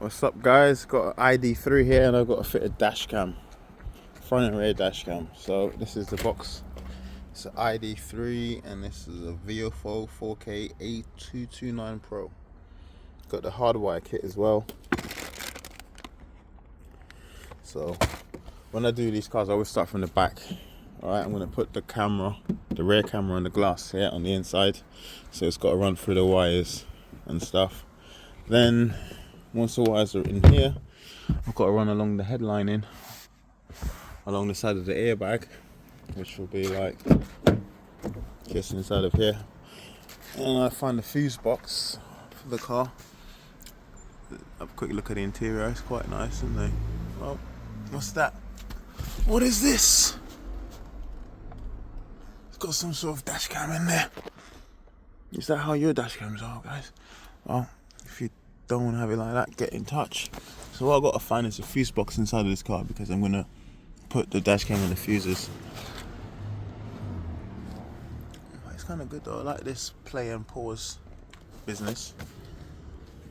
What's up, guys? Got an ID.3 here and I've got a fitted dash cam, front and rear dash cam. So this is the box. It's an ID.3 and this is a Viofo 4K A229 Pro. Got the hardwire kit as well. So when I do these cars, I always start from the back. Alright, I'm going to put the camera, the rear camera on the glass here on the inside. So it's got to run through the wires and stuff. Then once the wires are in here, I've got to run along the headlining, along the side of the airbag, which will be like just inside of here. And I find the fuse box for the car. Have a quick look at the interior, it's quite nice, isn't it? Well, what's that? What is this? It's got some sort of dash cam in there. Is that how your dash cams are, guys? Well, if you don't want to have it like that, get in touch. So what I've got to find is a fuse box inside of this car, because I'm going to put the dash cam on the fuses. It's kind of good though. I like this play and pause business.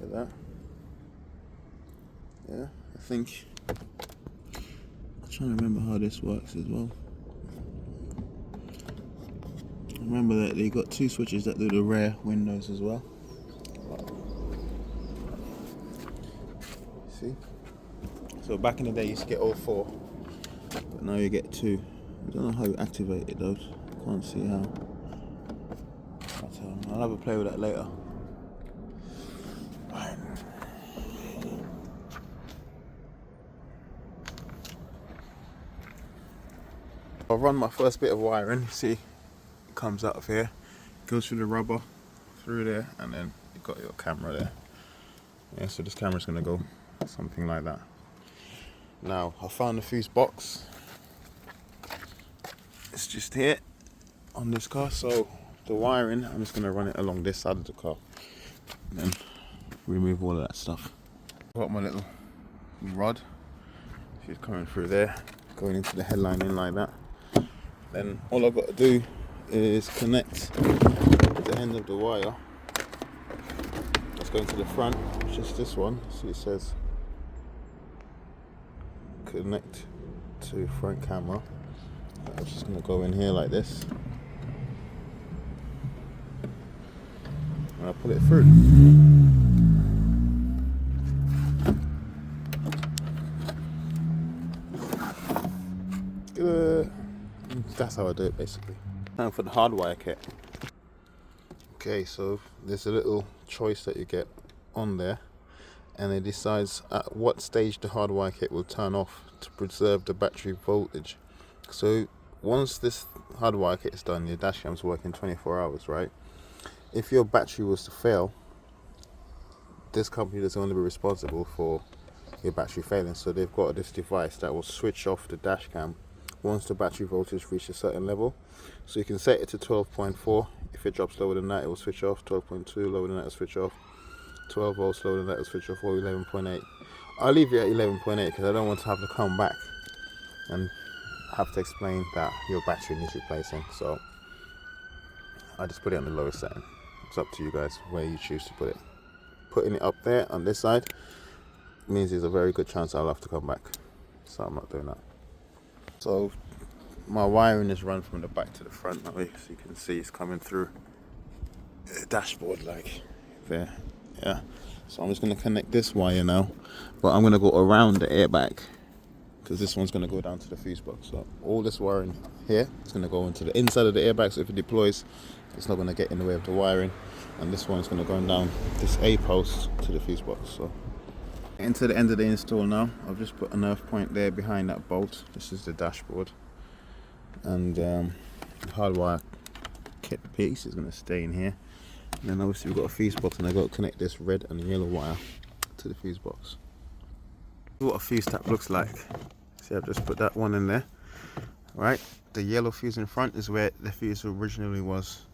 Look at that. Yeah, I think I'm trying to remember how this works as well. Remember that they got two switches that do the rear windows as well. See? So back in the day you used to get all four, but now you get two. I don't know how you activate it though. Can't see how. But, I'll have a play with that later. Right. I'll run my first bit of wiring. See, it comes out of here, goes through the rubber, through there, and then you've got your camera there. Yeah, so this camera's gonna go something like that. Now, I found the fuse box. It's just here on this car, so the wiring, I'm just gonna run it along this side of the car and then remove all of that stuff. I've got my little rod. She's coming through there, going into the headlining like that. Then all I've got to do is connect the end of the wire that's going to the front, which is this one. See, it says connect to front camera. I'm just going to go in here like this and I'll pull it through. That's how I do it basically. Time for the hardwire kit. Okay, so there's a little choice that you get on there, and it decides at what stage the hardwire kit will turn off to preserve the battery voltage. So once this hardwire kit is done, your dash cam's working 24 hours, right? If your battery was to fail, this company doesn't want to be responsible for your battery failing, so they've got this device that will switch off the dash cam once the battery voltage reaches a certain level. So you can set it to 12.4. If it drops lower than that, it will switch off. 12.2, lower than that, it will switch off. 12 volts lower than that, it will switch off. Or 11.8. I'll leave it at 11.8 because I don't want to have to come back and have to explain that your battery needs replacing. So I just put it on the lowest setting. It's up to you guys where you choose to put it. Putting it up there on this side means there's a very good chance I'll have to come back. So I'm not doing that. So my wiring is run from the back to the front that way, so you can see it's coming through the dashboard like there. Yeah. So I'm just going to connect this wire now, but I'm going to go around the airbag because this one's going to go down to the fuse box. So all this wiring here is going to go into the inside of the airbag, so if it deploys, it's not going to get in the way of the wiring. And this one's going to go down this A post to the fuse box. So into the end of the install now. I've just put an earth point there behind that bolt. This is the dashboard, and the hardwire kit piece is going to stay in here. And then obviously we've got a fuse box, and I've got to connect this red and yellow wire to the fuse box. This is what a fuse tap looks like. See, I've just put that one in there. Right, the yellow fuse in front is where the fuse originally was.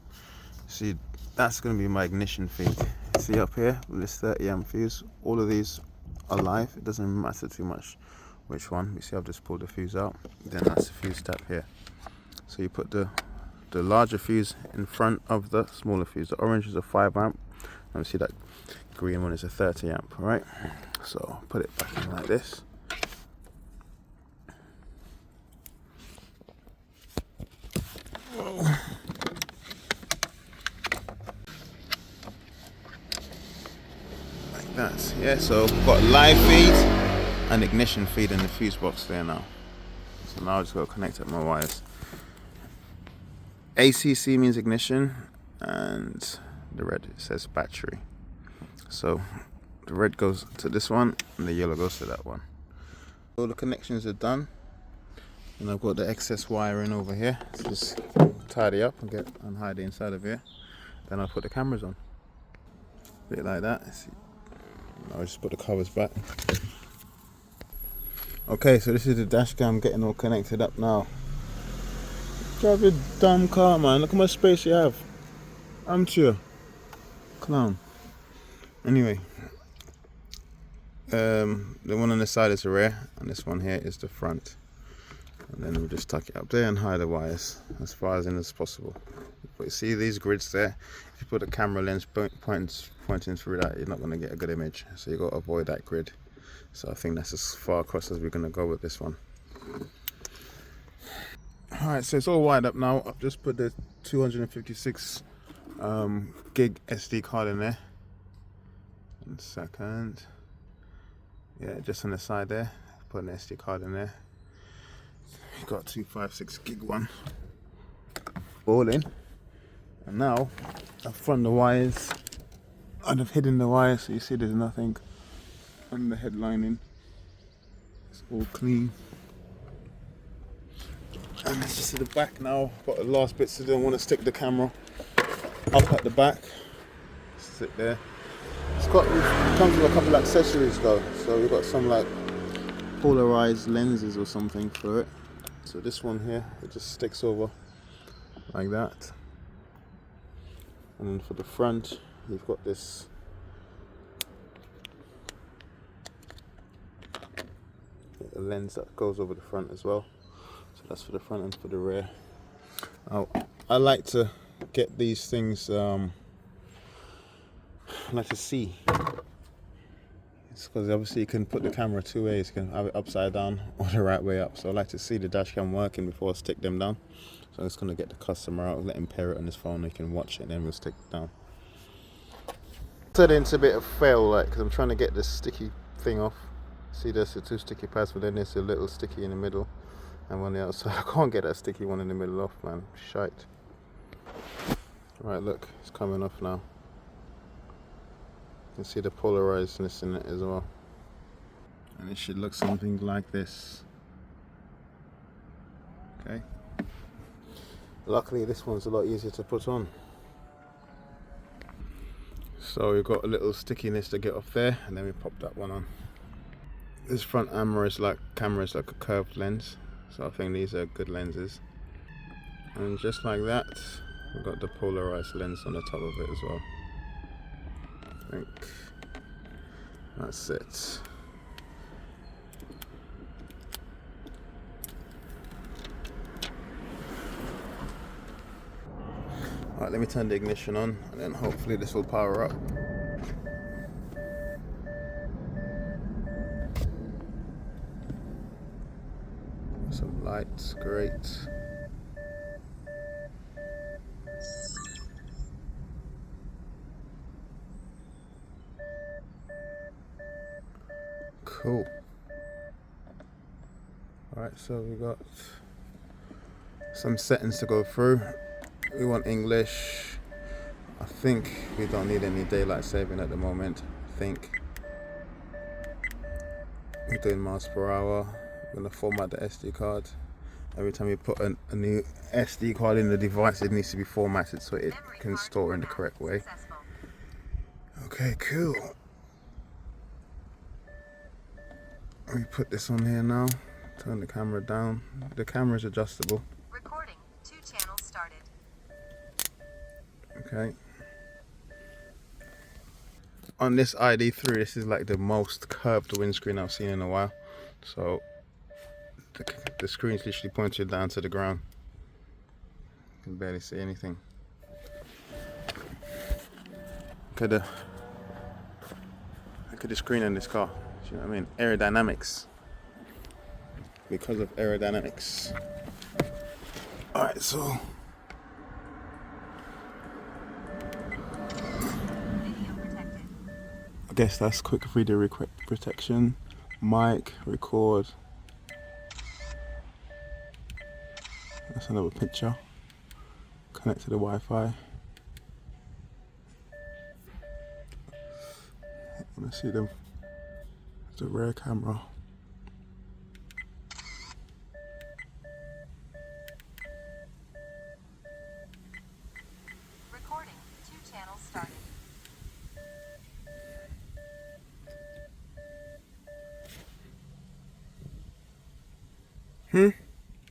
See, that's going to be my ignition feed. See up here with this 30 amp fuse, all of these are live. It doesn't matter too much which one. You see, I've just pulled the fuse out. Then that's the fuse tap here. So you put the larger fuse in front of the smaller fuse. The orange is a 5 amp. And see that green one is a 30 amp, right? So put it back in like this. Like that, yeah. So we've got live feed and ignition feed in the fuse box there now. So now I just got to connect up my wires. ACC means ignition, and the red says battery. So the red goes to this one and the yellow goes to that one. All the connections are done, and I've got the excess wiring over here. So just tidy up and unhide the inside of here. Then I'll put the cameras on. A bit like that. I'll just put the covers back. Okay, so this is the dash cam getting all connected up now. Drive your dumb car, man. Look how much space you have. Amateur. Clown. Anyway. The one on the side is the rear, and this one here is the front. And then we'll just tuck it up there and hide the wires as far in as possible. But you see these grids there? If you put a camera lens pointing through that, you're not going to get a good image. So you've got to avoid that grid. So I think that's as far across as we're going to go with this one. Alright, so it's all wired up now. I've just put the 256 gig SD card in there. 1 second. Yeah, just on the side there. Put an SD card in there. We've got 256 gig one. All in. And now I've run the wires. And I've hidden the wires, so you see there's nothing on the headlining. It's all clean. And it's just at the back now. Got the last bits to do. I want to stick the camera up at the back. Sit there. It comes with a couple of accessories though. So we've got some like polarized lenses or something for it. So this one here, it just sticks over like that. And then for the front, you've got this a lens that goes over the front as well. So that's for the front and for the rear. I like to get these things, I like to see. It's because obviously you can put the camera two ways. You can have it upside down or the right way up. So I like to see the dash cam working before I stick them down. So I'm just going to get the customer out, let him pair it on his phone, he can watch it, and then we'll stick it down. Turned into a bit of fail, like, because I'm trying to get this sticky thing off. See, there's the two sticky pads, but then there's a little sticky in the middle. And on the outside, I can't get that sticky one in the middle off, man. Shite. Right, look, it's coming off now. You can see the polarizedness in it as well. And it should look something like this. Okay. Luckily, this one's a lot easier to put on. So we've got a little stickiness to get off there, and then we pop that one on. This front camera is like a curved lens. So I think these are good lenses. And just like that, we've got the polarized lens on the top of it as well. I think that's it. Alright, let me turn the ignition on, and then hopefully this will power up. Some lights, great. Cool. Alright, so we got some settings to go through. We want English. I think we don't need any daylight saving at the moment. I think we're doing miles per hour. We're going to format the SD card. Every time you put a new SD card in the device, it needs to be formatted so it can store in the correct way. Okay, cool. Let me put this on here now. Turn the camera down. The camera is adjustable. Recording. 2 channels started. Okay. On this ID.3, this is like the most curved windscreen I've seen in a while. So the screen's literally pointed down to the ground. You can barely see anything. Okay, Look at the screen on this car. Do you know what I mean? Aerodynamics. Because of aerodynamics. Alright, so Video protected. I guess that's quick video protection. Mic, record. That's another picture. Connect to the Wi-Fi. Let's see the rear camera. Recording. 2 channels started.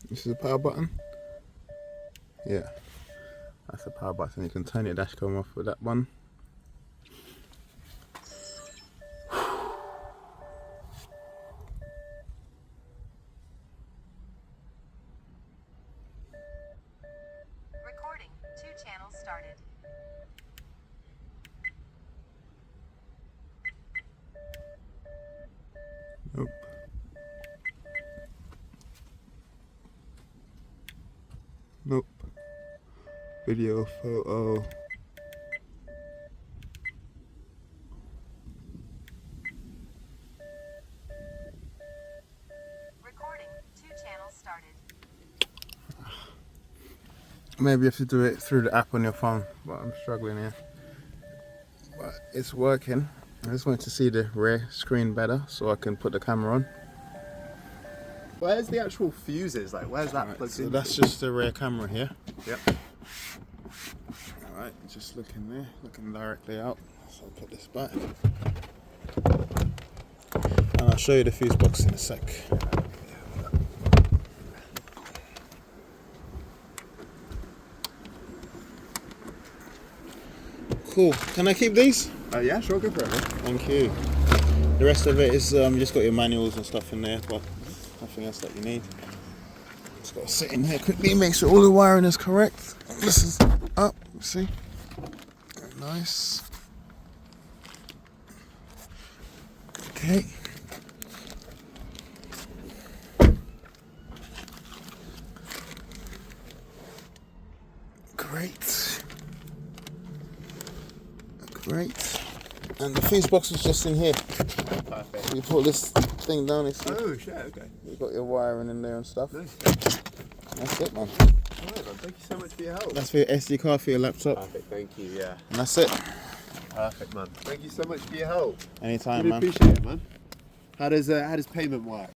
This is the power button. Yeah, that's the power button. You can turn your dashcam off with that one. Recording. 2 channels started. Nope. Nope. Video, photo. Recording. 2 channels started. Maybe you have to do it through the app on your phone, but I'm struggling here. But it's working. I just wanted to see the rear screen better so I can put the camera on. Where's the actual fuses? Like, where's that Right, plugged so in? that's just the rear camera here. Yep. Alright, just looking there, looking directly out. So I'll put this back. And I'll show you the fuse box in a sec. Cool. Can I keep these? Yeah, sure, go for it. Man. Thank you. The rest of it is you just got your manuals and stuff in there, but nothing else that you need. Just got to sit in here quickly, make sure all the wiring is correct. This is up, see? Nice. Okay. Great. Great. And the fuse box is just in here. Perfect. You put this thing down, it's Oh, shit, okay. you've got your wiring in there and stuff. Nice. That's it, man. Alright, man, thank you so much for your help. That's for your SD card for your laptop. Perfect, thank you, yeah. And that's it. Perfect, man. Thank you so much for your help. Anytime, Really man. appreciate it, man. How does payment work?